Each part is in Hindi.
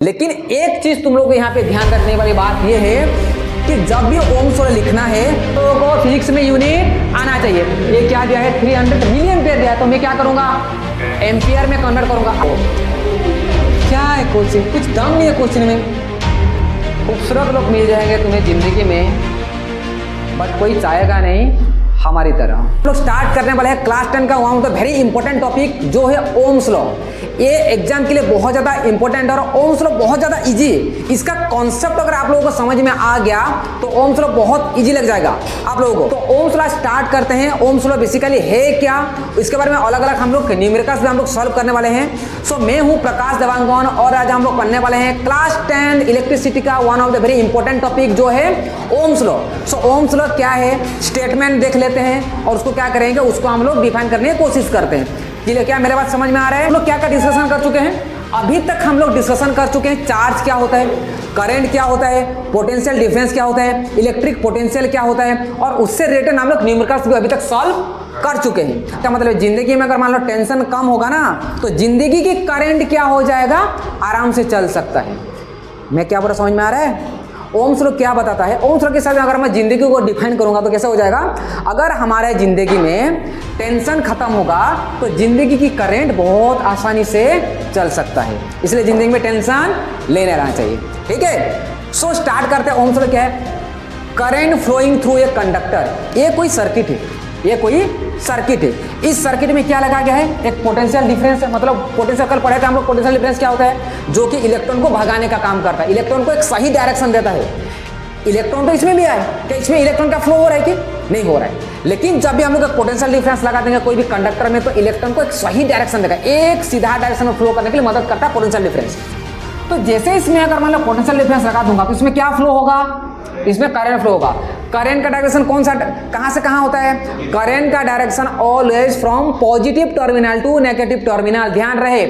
लेकिन एक चीज तुम लोग को यहाँ पे ध्यान रखने वाली बात यह है कि जब भी ओम्स लॉ लिखना है तो फिजिक्स में यूनिट आना चाहिए। ये क्या दिया है 300 मिलियन एम्पियर दिया है, तो मैं क्या करूंगा एम्पियर में कन्वर्ट करूंगा। क्या है क्वेश्चन, कुछ दम नहीं है क्वेश्चन में। खूबसूरत लोग मिल जाएंगे तुम्हें जिंदगी में, बट कोई चाहेगा नहीं हमारी तरह। हम लोग स्टार्ट करने वाले हैं क्लास 10 का one of the very important topic जो है ओम्स लॉ। ये एग्जाम के लिए बहुत ज़्यादा इंपॉर्टेंट है और ओम्स लॉ बहुत ज़्यादा इजी है। इसका कॉन्सेप्ट अगर आप लोगों को समझ में आ गया तो ओम्स लॉ बहुत इजी लग जाएगा आप लोगों को। तो ओम्स लॉ स्टार्ट करते हैं। ओम्स लॉ बेसिकली है क्या, इसके बारे में अलग अलग हम लोग न्यूमेरिकल्स भी हम लोग सॉल्व करने वाले हैं। सो मैं हूँ प्रकाश देवांगन और आज हम लोग पढ़ने वाले हैं क्लास 10 इलेक्ट्रिसिटी का one of the very important topic जो है ओम्स लॉ। सो ओम्स लॉ क्या है, स्टेटमेंट देख लेते हैं और उसको क्या करेंगे, उसको हम लोग डिफाइन करने की कोशिश करते हैं। क्लियर? क्या मेरे बात समझ में आ रहा है? हम लोग क्या क्या डिस्कशन कर चुके हैं अभी तक? हम लोग डिस्कशन कर चुके हैं चार्ज क्या होता है, करंट क्या होता है, पोटेंशियल डिफरेंस क्या होता है, इलेक्ट्रिक पोटेंशियल क्या होता है, और उससे रिलेटेड हम लोग न्यूमेरिकल्स भी अभी तक सॉल्व कर चुके हैं। क्या मतलब जिंदगी में अगर मान लो टेंशन कम होगा ना तो जिंदगी की करंट क्या हो जाएगा, आराम से चल सकता है। मैं क्या पूरा समझ में आ रहा है? ओम्स लॉ क्या बताता है? ओम्स लॉ के साथ अगर मैं जिंदगी को डिफाइन करूंगा तो कैसे हो जाएगा, अगर हमारे जिंदगी में टेंशन खत्म होगा तो जिंदगी की करंट बहुत आसानी से चल सकता है। इसलिए जिंदगी में टेंशन लेने रहना चाहिए। ठीक है, सो स्टार्ट करते हैं। ओम्स लॉ क्या है? Current flowing through a conductor. ये कोई सर्किट है, ये कोई सर्किट है। इस सर्किट में क्या लगा गया है, एक पोटेंशियल डिफरेंस है। मतलब पोटेंशियल कल पढ़े थे हम लोग, पोटेंशियल डिफरेंस क्या होता है, जो कि इलेक्ट्रॉन को भगाने का काम करता है, इलेक्ट्रॉन को एक सही डायरेक्शन देता है। इलेक्ट्रॉन तो इसमें भी है, क्या इसमें इलेक्ट्रॉन का फ्लो हो रहा है कि नहीं हो रहा है? लेकिन जब भी हम लोग पोटेंशियल डिफरेंस लगा देंगे कोई भी कंडक्टर में तो इलेक्ट्रॉन को एक सही डायरेक्शन देगा, एक सीधा डायरेक्शन में फ्लो करने के लिए मदद करता है पोटेंशियल डिफरेंस। तो जैसे इसमें अगर मान लो पोटेंशियल डिफरेंस लगा दूंगा तो इसमें क्या फ्लो होगा, इसमें करंट फ्लो होगा। करंट का डायरेक्शन कौन सा, कहां से कहां होता है? करंट का direction always from positive terminal to negative terminal. ध्यान रहे,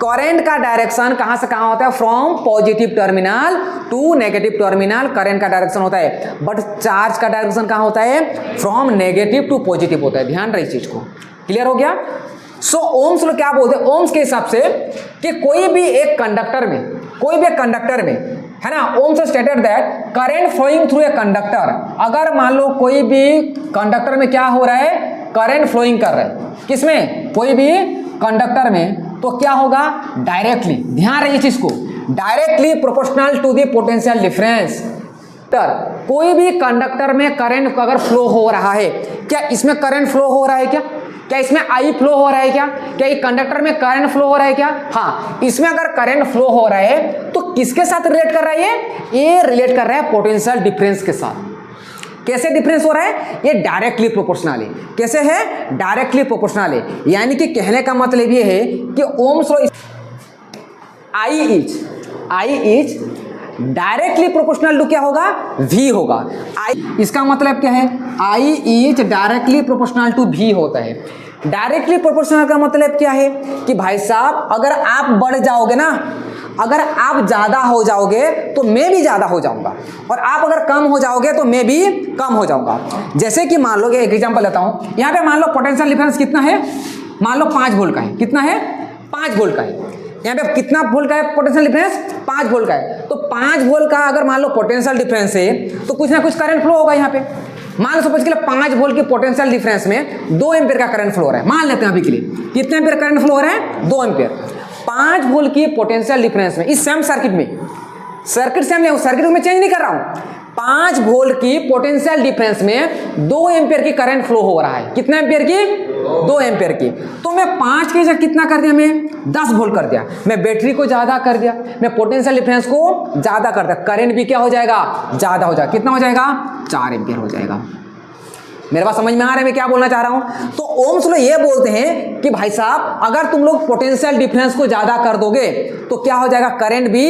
करंट का डायरेक्शन कहां से कहां होता है, from positive terminal to negative terminal current का डायरेक्शन होता है। बट चार्ज का डायरेक्शन कहां होता है, फ्रॉम नेगेटिव टू पॉजिटिव होता है। ध्यान रहे इस चीज को। क्लियर हो गया? सो ओम्स लॉ क्या बोलते हैं ओम्स के हिसाब से कि कोई भी एक कंडक्टर में, कोई भी एक कंडक्टर में, है ना, Ohm's stated that current flowing through a conductor. अगर मान लो कोई भी कंडक्टर में क्या हो रहा है, करंट फ्लोइंग कर रहा है, किसमें, कोई भी कंडक्टर में, तो क्या होगा, डायरेक्टली, ध्यान रहे इस चीज को, directly proportional to the potential difference. कोई भी कंडक्टर में करंट अगर फ्लो हो रहा है, क्या इसमें करंट फ्लो हो रहा है, क्या इसमें आई फ्लो हो रहा है, क्या ये कंडक्टर में करंट फ्लो हो रहा है क्या? हाँ, इसमें अगर करंट फ्लो हो रहा है तो किसके साथ रिलेट कर रहा है, ये रिलेट कर रहा है पोटेंशियल डिफरेंस के साथ। कैसे डिफरेंस हो रहा है, ये डायरेक्टली प्रोपोर्शनल है। कैसे है, डायरेक्टली प्रोपोर्शनल है। यानी कि कहने का मतलब ये है कि Ohm's law I is directly proportional to क्या होगा, V होगा। I इसका मतलब क्या है, I is directly proportional to V होता है। डायरेक्टली प्रोपोर्शनल का मतलब क्या है कि भाई साहब अगर आप बढ़ जाओगे ना, अगर आप ज्यादा हो जाओगे तो मैं भी ज्यादा हो जाऊंगा, और आप अगर कम हो जाओगे तो मैं भी कम हो जाऊंगा। जैसे कि मान लो एक एग्जांपल लेता हूं, यहां पे मान लो पोटेंशियल डिफरेंस कितना है, मान लो 5 वोल्ट का है। कितना है, 5 वोल्ट का है। यहाँ पे कितना वोल्ट का है पोटेंशियल डिफरेंस, 5 वोल्ट का है। तो 5 वोल्ट का अगर मान लो पोटेंशियल डिफरेंस है तो कुछ ना कुछ करंट फ्लो होगा यहाँ पे। मान लो सपोज के लिए 5 वोल्ट की पोटेंशियल डिफरेंस में 2 एम्पियर का करंट फ्लो हो रहा है, मान लेते हैं अभी के लिए। कितने एम्पियर करंट फ्लो हो रहा है, 2 एम्पियर। 5 वोल्ट की पोटेंशियल डिफरेंस में इस सेम सर्किट में, सर्किट सेम नहीं, सर्किट में चेंज नहीं कर रहा हूं, 5 वोल्ट की पोटेंशियल डिफरेंस में 2 एम्पियर की करंट फ्लो हो रहा है। कितना एम्पियर की, 2 एम्पियर की। तो मैं 5 की जगह कितना कर दिया, मैं 10 वोल्ट कर दिया, मैं बैटरी को ज्यादा कर दिया, मैं पोटेंशियल डिफरेंस को ज्यादा कर दिया, करंट भी क्या हो जाएगा, ज्यादा हो जाएगा। कितना हो जाएगा, 4 एम्पियर हो जाएगा। मेरे पास समझ में आ रहा है मैं क्या बोलना चाह रहा हूं? तो ओम्स लॉ ये बोलते हैं कि भाई साहब अगर तुम लोग पोटेंशियल डिफरेंस को ज्यादा कर दोगे तो क्या हो जाएगा, करंट भी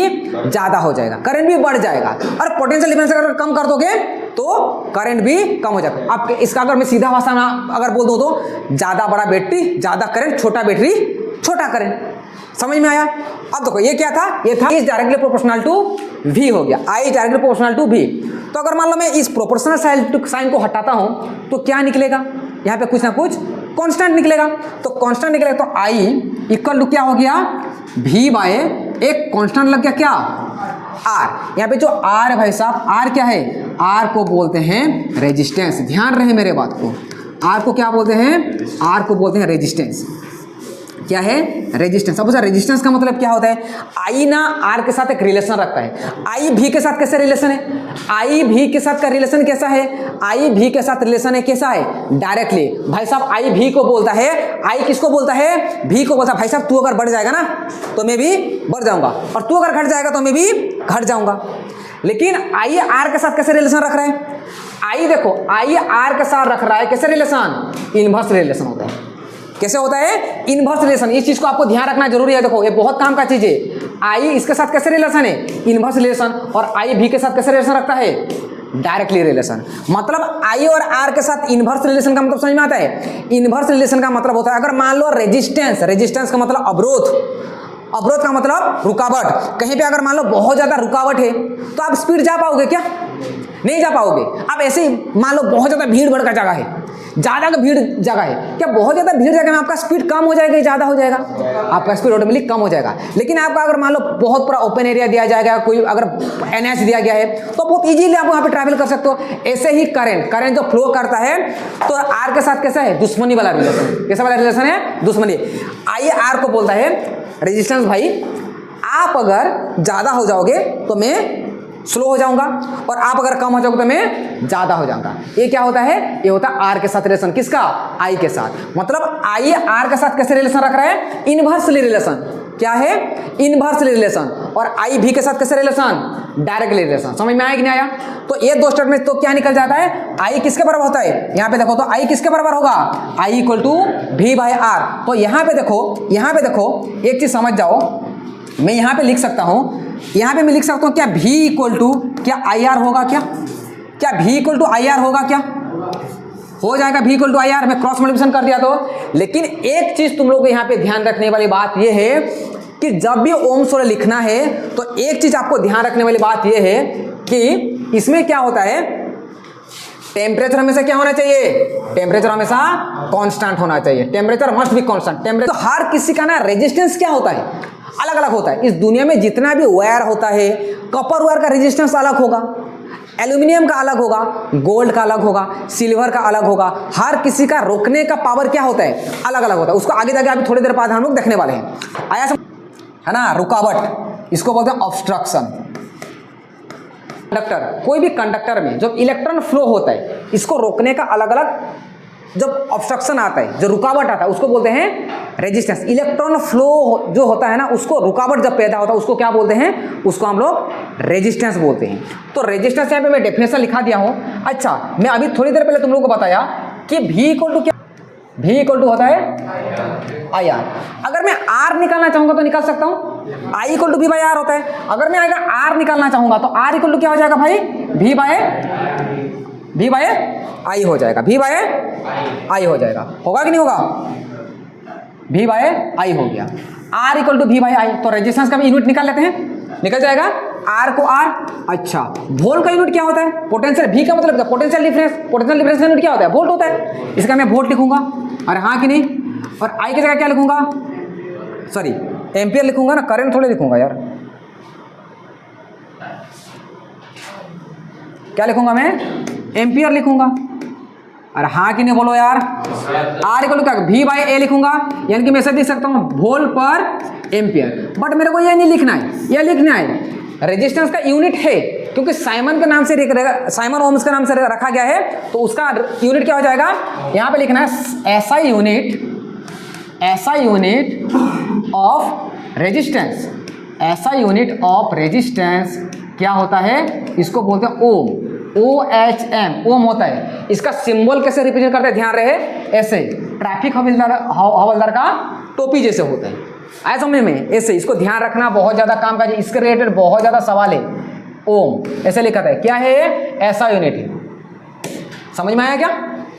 ज्यादा हो जाएगा, करंट भी बढ़ जाएगा। और पोटेंशियल डिफरेंस अगर कम कर दोगे तो करंट भी कम हो जाएगा। अब इसका अगर मैं सीधा भाषा में अगर बोल दूं तो ज्यादा बड़ा बैटरी ज्यादा करंट, छोटा बैटरी छोटा करंट। समझ में आया? अब देखो ये क्या था, ये था is directly proportional to V हो गया, I is directly proportional to V। तो अगर मान लो मैं इस प्रोपोर्शनल साइन को हटाता हूं तो क्या निकलेगा, यहाँ पे कुछ ना कुछ कांस्टेंट निकलेगा। तो कांस्टेंट निकलेगा तो I इक्वल टू क्या हो गया, V बाय एक कांस्टेंट लग गया क्या, आर। यहाँ पे जो आर है भाई साहब, आर क्या है, आर को बोलते हैं रेजिस्टेंस। ध्यान रहे मेरे बात को, आर को क्या बोलते हैं, आर को बोलते हैं रेजिस्टेंस। क्या है, रेजिस्टेंस। अब रेजिस्टेंस का मतलब क्या होता है, आई ना आर के साथ एक रिलेशन रखता है। आई भी के साथ कैसे रिलेशन है, आई भी के साथ का रिलेशन कैसा है, आई भी के साथ रिलेशन है कैसा है, डायरेक्टली। भाई साहब आई भी को बोलता है, आई किसको बोलता है, भी को बोलता है। भाई साहब तू अगर बढ़ जाएगा ना तो मैं भी बढ़ जाऊंगा, और तू अगर घट जाएगा तो मैं भी घट जाऊंगा। लेकिन आई आर के साथ कैसे रिलेशन रख रहा है, आई देखो आई आर के साथ रख रहा है कैसे रिलेशन, इनवर्स रिलेशन होता है। कैसे होता है, इनवर्स रिलेशन। इस चीज को आपको ध्यान रखना जरूरी है। देखो ये बहुत काम का चीज है। आई इसके साथ कैसे रिलेशन है, इनवर्स रिलेशन, और आई भी के साथ कैसे रिलेशन रखता है, डायरेक्टली रिलेशन। मतलब आई और आर के साथ इनवर्स रिलेशन का मतलब समझ में आता है। इनवर्स रिलेशन का मतलब होता है, अगर मान लो रेजिस्टेंस, रेजिस्टेंस का मतलब अवरोध, अवरोध का मतलब रुकावट। कहीं पे अगर मान लो बहुत ज्यादा रुकावट है तो आप स्पीड जा पाओगे क्या, नहीं जा पाओगे। अब ऐसे ही मान लो बहुत ज्यादा भीड़ भड़का जगह है, ज्यादा का भीड़ जगह है, क्या बहुत ज्यादा भीड़ जगह में आपका स्पीड कम हो जाएगा, ज्यादा हो जाएगा, आपका स्पीड ऑटोमेटिक कम हो जाएगा। लेकिन आपका अगर मान लो बहुत पूरा ओपन एरिया दिया जाएगा, कोई अगर एनएच दिया गया है तो बहुत इजीली आप वहां पे ट्रैवल कर सकते हो। ऐसे ही करंट, करंट जो फ्लो करता है तो आर के साथ कैसा है, दुश्मनी वाला रिलेशन। कैसा वाला रिलेशन है, दुश्मनी। आइए आर को बोलता है रेजिस्टेंस। भाई आप अगर ज्यादा हो जाओगे तो मैं स्लो हो जाऊंगा, और आप अगर कम हो जाओगे तो मैं ज्यादा हो जाऊंगा। ये क्या होता है, ये होता है आर के साथ रिलेशन। किसका, आई के साथ। मतलब आई आर के साथ कैसे रिलेशन रख रहा है, इनवर्सली रिलेशन। क्या है, इनवर्सली रिलेशन। और आई भी के साथ कैसे रिलेशन, डायरेक्टली रिलेशन। समझ में आया कि नहीं आया। तो ये दो स्टेटमेंट तो क्या निकल जाता है, आई किसके बराबर होता है, यहाँ पे देखो तो आई किसके बराबर होगा, आई इक्वल टू भी बाय आर। तो यहाँ पे देखो, यहाँ पे देखो एक चीज समझ जाओ, मैं यहाँ पे लिख सकता हूँ, यहाँ पे मैं लिख सकता हूँ क्या, भी इक्वल टू क्या आई आर होगा, क्या भी इक्वल टू आई आर होगा, क्या हो जाएगा भी इक्वल टू आई आर। मैं क्रॉस मल्टीप्लिकेशन कर दिया तो। लेकिन एक चीज तुम लोग को यहाँ पे ध्यान रखने वाली बात यह है कि जब भी ओम्स लॉ लिखना है तो एक चीज आपको ध्यान रखने वाली बात यह है कि इसमें क्या होता है, टेम्परेचर हमेशा क्या होना चाहिए, टेम्परेचर हमेशा कांस्टेंट होना चाहिए। Temperature must be constant. Temperature तो हर किसी का ना रेजिस्टेंस क्या होता है, अलग अलग होता है। इस दुनिया में जितना भी वायर होता है, कॉपर वायर का रेजिस्टेंस अलग होगा, एल्यूमिनियम का अलग होगा, गोल्ड का अलग होगा, सिल्वर का अलग होगा। हर किसी का रोकने का पावर क्या होता है, अलग अलग होता है। उसको आगे जाके अभी थोड़ी देर बाद हम लोग देखने वाले हैं। आया है ना, रुकावट, इसको बोलते हैं ऑब्स्ट्रक्शन। कंडक्टर, कोई भी कंडक्टर में जब इलेक्ट्रॉन फ्लो होता है, इसको रोकने का अलग अलग जब ऑब्स्ट्रक्शन आता है, जो रुकावट आता है, उसको बोलते हैं रेजिस्टेंस। इलेक्ट्रॉन फ्लो जो होता है ना, उसको रुकावट जब पैदा होता है उसको क्या बोलते हैं, उसको हम लोग रेजिस्टेंस बोलते हैं। तो रेजिस्टेंस यहाँ पे मैं डेफिनेशन लिखा दिया हूँ। अच्छा, मैं अभी थोड़ी देर पहले तुम लोगों को बताया कि भी इक्वल टू क्या, भी इक्वल टू होता है आई आर। अगर मैं आर निकालना चाहूंगा तो निकाल सकता हूं, आई इक्वल टू भी बाय आर होता है। अगर मैं अगर आर निकालना चाहूंगा तो आर इक्वल टू क्या हो जाएगा भाई, भी बाय आई हो जाएगा, भी बाय आई हो जाएगा। होगा कि नहीं होगा, भी बाय आई हो गया, आर इक्वल टू भी बाय आई। तो रेजिस्टेंस का भी यूनिट निकाल लेते हैं, निकल जाएगा आर को आर। अच्छा, वोल्ट का यूनिट क्या होता है, पोटेंशियल। भी का मतलब पोटेंशियल डिफरेंस, पोटेंशियल डिफरेंस का यूनिट क्या होता है, वोल्ट होता है। इसका मैं वोल्ट लिखूंगा, अरे हाँ कि नहीं। और आई की जगह क्या लिखूंगा, सॉरी एम्पियर लिखूंगा ना, करंट थोड़े लिखूंगा यार। क्या लिखूंगा मैं, एम्पियर लिखूंगा। अरे हाँ कि नहीं बोलो यार। आर इक्वल टू क्या, भी बाय ए लिखूंगा, यानी कि मैं ऐसे लिख सकता हूँ वोल्ट पर एम्पियर। बट मेरे को ये नहीं लिखना है, ये लिखना है रेजिस्टेंस का यूनिट है, क्योंकि साइमन के नाम से, साइमन ओम्स के नाम से रखा गया है, तो उसका यूनिट क्या हो जाएगा, यहाँ पे लिखना है ऐसा यूनिट ऑफ रेजिस्टेंस। ऐसा यूनिट ऑफ रेजिस्टेंस क्या होता है, इसको बोलते हैं ओम, OHM, ओम होता है। इसका सिंबल कैसे रिप्रेजेंट करते हैं, ध्यान रहे, ऐसे ट्रैफिक हवलदार का टोपी जैसे होता है, आया समझ में, ऐसे। इसको ध्यान रखना, बहुत ज्यादा काम का, इसके रिलेटेड बहुत ज्यादा सवाल है। ओम ऐसे लिखा था, क्या है ये, ऐसा यूनिट है। समझ में आया क्या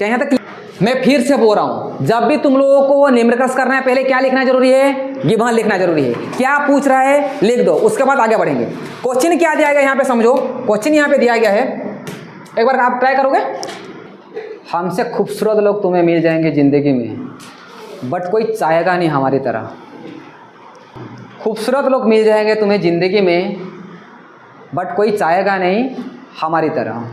यहाँ तक। मैं फिर से बोल रहा हूं, जब भी तुम लोगों को न्यूमेरिकल्स करना है, पहले क्या लिखना जरूरी है, गिवन लिखना जरूरी है। क्या पूछ रहा है लिख दो, उसके बाद आगे बढ़ेंगे। क्वेश्चन क्या दिया गया यहाँ पे समझो, क्वेश्चन यहाँ पे दिया गया है, एक बार आप ट्राई करोगे। हमसे खूबसूरत लोग तुम्हें मिल जाएंगे जिंदगी में, बट कोई चाहेगा नहीं हमारी तरह। खूबसूरत लोग मिल जाएंगे तुम्हें ज़िंदगी में, बट कोई चाहेगा नहीं हमारी तरह।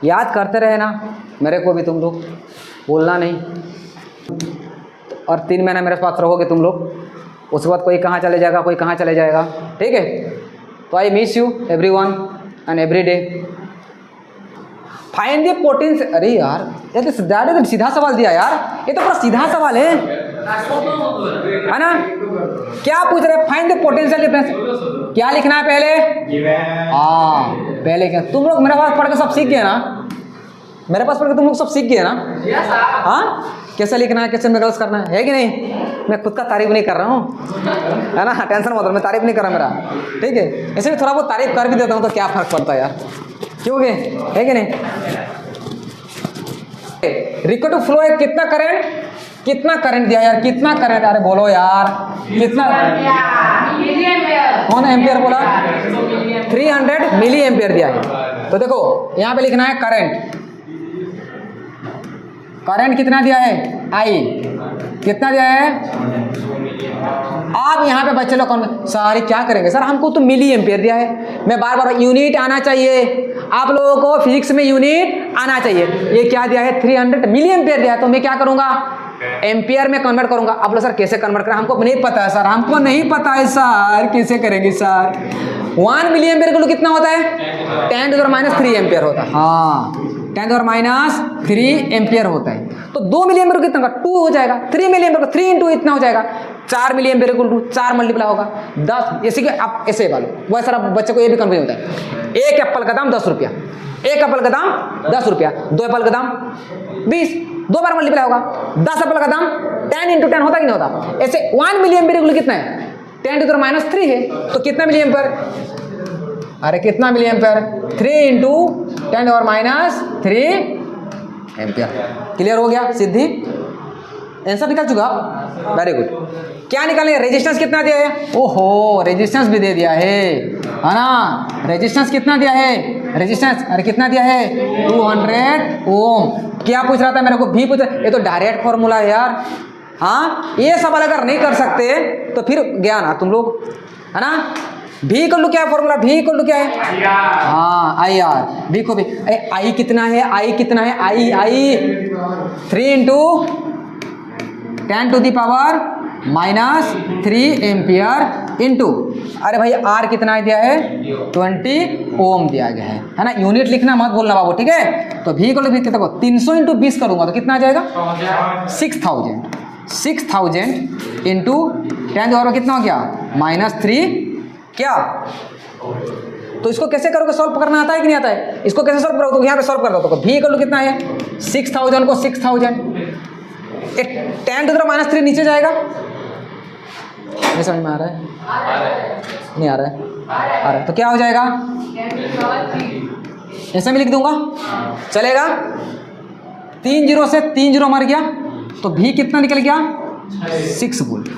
याद करते रहे ना मेरे को भी तुम लोग, बोलना नहीं। और 3 महीना मेरे पास रहोगे तुम लोग, उसके बाद कोई कहाँ चले जाएगा, कोई कहाँ चले जाएगा, ठीक है। तो I miss you everyone and every day. Find the potential. अरे यार ये तो सीधा सवाल दिया यार, ये तो पूरा सीधा सवाल है ना। क्या पूछ रहे? Find the potential difference. क्या लिखना है पहले? हाँ पहले क्या, तुम लोग मेरे पास पढ़ के सब सीख गए ना, मेरे पास पढ़ के तुम लोग सब सीख गए ना। हाँ कैसे लिखना है, कैसे मेकल्स करना है कि नहीं। मैं खुद का तारीफ नहीं कर रहा हूँ, है ना, टेंशन मत लो, मैं तारीफ नहीं कर रहा मेरा, ठीक है। ऐसे भी थोड़ा बहुत तारीफ कर भी देता हूँ तो क्या फर्क पड़ता है यार, क्योंकि है कि नहीं। रिक्वायर्ड टू फ्लो है कितना करंट, कितना करंट दिया यार, कितना करंट, अरे बोलो यार कितना, कौन एम्पियर बोला? 300 मिली एम्पियर दिया है। तो देखो यहाँ पे लिखना है करंट, करंट कितना दिया है? आई कितना दिया है? आप यहाँ पे बच्चे लोग कौन सारे क्या करेंगे सर, हमको तो मिली एम्पियर दिया है। मैं बार बार यूनिट आना चाहिए, आप लोगों को फिजिक्स में यूनिट आना चाहिए। ये क्या दिया है? 300 मिली एम्पियर दिया है, तो मैं क्या करूँगा? एम्पियर में कन्वर्ट करूँगा। अब लोग सर कैसे कन्वर्ट करें, हमको नहीं पता है सर, हमको नहीं पता है सर, कैसे करेंगे सर। 1 मिली एम्पियर का कितना होता है? 10⁻³ एम्पियर होता है। हाँ 10⁻³ एम्पियर होता है। तो 2 मिली एम्पियर कितना होगा? 2 हो जाएगा। 3 मिली एम्पियर 3 इंटू इतना हो जाएगा। 4 milli ampere equal to 4 multiply होगा 10। जैसे कि आप ऐसे वालो वह सर बच्चे को ये भी कंफ्यूज होता है। एक एप्पल का दाम 10 रुपया, एक एप्पल का दाम 10 रुपया, 2 एप्पल का दाम 20, 2 बार मल्टीप्लाई होगा। 10 एप्पल का दाम 10 इंटू 10 होता कि नहीं होता। ऐसे 1 मिली एम्पियर इक्वल कितना है? 10⁻³ है। तो कितना मिली एम्पियर? अरे कितना milli ampere? 3 into 10⁻³ ampere. Clear हो गया सिद्धि? आंसर निकाल चुका आप, वेरी गुड। क्या निकालेंगे? रेजिस्टेंस कितना दिया है? ओहो रेजिस्टेंस भी दे दिया है ना। रेजिस्टेंस कितना दिया है? रेजिस्टेंस अरे कितना दिया है? 200 ओम। क्या पूछ रहा था मेरे को? भी पूछ रहा, ये तो डायरेक्ट फॉर्मूला है यार। हाँ ये सवाल अगर नहीं कर सकते तो फिर गया ना तुम लोग, है ना। भी इक्वल टू क्या है फॉर्मूला? भी इक्वल टू क्या है? हाँ आई आर। भी को भी आई कितना है? आई कितना है? आई 3 इंटू 10⁻³ एम्पियर इंटू, अरे भाई आर कितना दिया है? 20 ओम दिया गया है ना। यूनिट लिखना मत भूलना बाबू, ठीक है। तो भी इक्वल टू कितना को 300 इंटू 20 करूंगा तो कितना आ जाएगा? 6000 इंटू 10 और कितना हो गया? -3 क्या। तो इसको कैसे करोगे? सॉल्व करना आता है कि नहीं आता है? इसको कैसे सॉल्व करोगे? तो यहाँ पे सॉल्व कर दो। तो भी इक्वल टू कितना है? 6000 को 6000 10⁻³ नीचे जाएगा। नहीं समझ में आ रहा है? नहीं आ रहा है? आ रहा है। तो क्या हो जाएगा? ऐसे में लिख दूंगा, चलेगा। 3 जीरो से 3 जीरो मर गया, तो भी कितना निकल गया? 6 वोल्ट।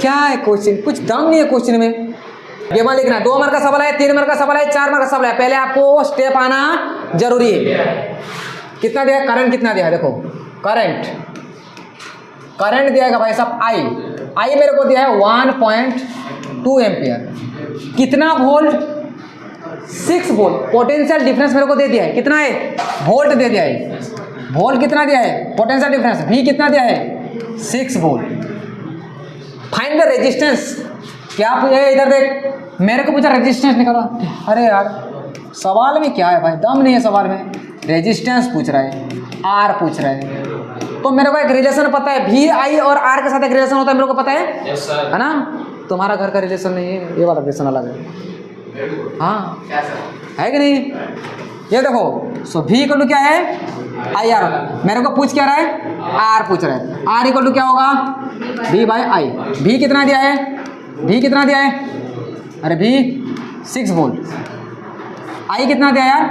क्या है क्वेश्चन? कुछ दम नहीं है क्वेश्चन में। ये मान लिखना 2 मार्क का सवाल है, 3 मार्क का सवाल है, 4 मार्क का सवाल है। पहले आपको स्टेप आना जरूरी है। कितना दिया है? करंट कितना दिया है? देखो करंट दिया है भाई साहब आई मेरे को दिया है 1.2 एम्पियर। कितना वोल्ट? 6 वोल्ट। पोटेंशियल डिफरेंस मेरे को दे दिया है, कितना है? वोल्ट दे दिया है। वोल्ट कितना दिया है? पोटेंशियल डिफरेंस भी कितना दिया है? 6 वोल्ट। Find the resistance. क्या पूछा है? इधर देख, मेरे को पूछा रेजिस्टेंस निकाला। अरे यार सवाल में क्या है भाई, दम नहीं है सवाल में। रेजिस्टेंस पूछ रहा है, आर पूछ रहा है, तो मेरे को एक रिलेशन पता है। भी आई और आर के साथ एक रिलेशन होता है, मेरे को पता है। yes, है ना। तुम्हारा घर का रिलेशन नहीं है, ये वाला रिलेशन अलग है। हाँ है कि नहीं? ये देखो, सो भी इक्वल टू क्या है? I R. मेरे को पूछ क्या रहा है? आर पूछ रहा है। आर इक्वल टू क्या होगा? भी बाई आई। भी कितना दिया है? भी कितना दिया है? अरे भी 6 वोल्ट। आई कितना दिया यार?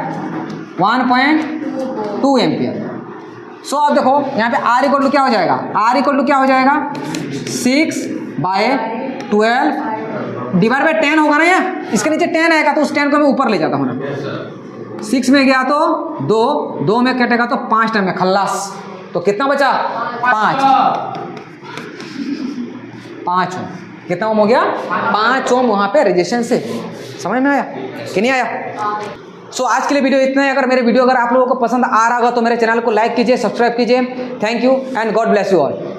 1.2 एम्पियर। सो अब देखो यहाँ पे आर इक्वल टू क्या हो जाएगा? आर इक्वल टू क्या हो जाएगा? 6/12 डिवाइड बाई 10 होगा ना। यार इसके नीचे 10 आएगा तो उस 10 को मैं ऊपर ले जाता हूँ ना। 6 में गया तो 2 में कटेगा तो 5 टाइम में खल्लास। तो कितना बचा? 5 ओम। कितना ओम हो गया? 5 ओम वहाँ पे रेजिस्टेंस से। समझ में आया कि नहीं आया? सो आज के लिए वीडियो इतना है। अगर मेरे वीडियो अगर आप लोगों को पसंद आ रहा होगा तो मेरे चैनल को लाइक कीजिए, सब्सक्राइब कीजिए। Thank you and God bless you all.